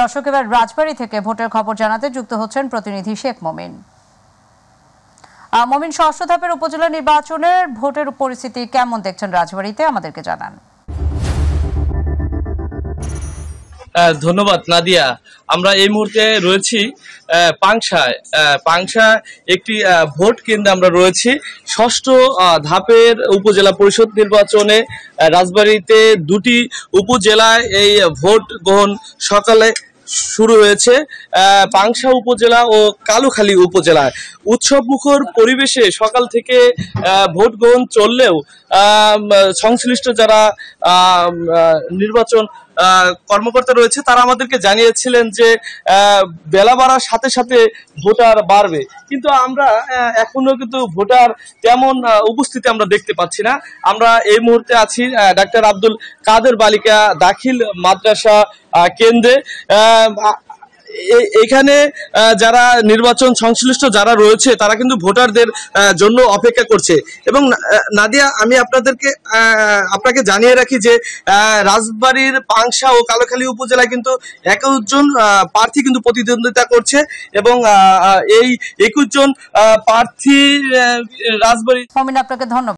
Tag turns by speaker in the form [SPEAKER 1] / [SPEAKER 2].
[SPEAKER 1] দর্শক, এবার রাজবাড়ী থেকে ভোটের খবর জানাতে যুক্ত হচ্ছেন প্রতিনিধি শেখ মমিন। মমিন, ষষ্ঠ ধাপের উপজেলা নির্বাচনের ভোটের পরিস্থিতি কেমন দেখছেন রাজবাড়ীতে, আমাদেরকে জানান।
[SPEAKER 2] ধন্যবাদ নাদিয়া। আমরা এই মুহূর্তে রয়েছি পাংশায়। পাংশা একটি ভোট কেন্দ্রে আমরা রয়েছি। ষষ্ঠ ধাপের উপজেলা পরিষদ নির্বাচনে রাজবাড়ীতে দুটি উপজেলায় এই ভোট গ্রহণ সকালে শুরু হয়েছে। পাংশা উপজেলা ও কালুখালী উপজেলায় উৎসব মুখর পরিবেশে সকাল থেকে ভোট গ্রহণ চললেও সংশ্লিষ্ট যারা নির্বাচন কর্মকর্তা রয়েছে তারা আমাদেরকে জানিয়েছিলেন যে বেলা বাড়ার সাথে সাথে ভোটার বাড়বে, কিন্তু আমরা এখনো কিন্তু ভোটার তেমন উপস্থিতি আমরা দেখতে পাচ্ছি না। আমরা এই মুহূর্তে আছি ডাক্তার আব্দুল কাদের বালিকা দাখিল মাদ্রাসা কেন্দ্রে। এখানে যারা নির্বাচন সংশ্লিষ্ট যারা রয়েছে তারা কিন্তু ভোটারদের জন্য অপেক্ষা করছে। এবং নাদিয়া, আমি আপনাকে জানিয়ে রাখি যে রাজবাড়ীর পাংশা ও কালুখালী উপজেলায় কিন্তু 21 জন প্রার্থী কিন্তু প্রতিদ্বন্দ্বিতা করছে এবং এই 21 জন প্রার্থী রাজবাড়ী।
[SPEAKER 1] মমিন, আপনাকে ধন্যবাদ।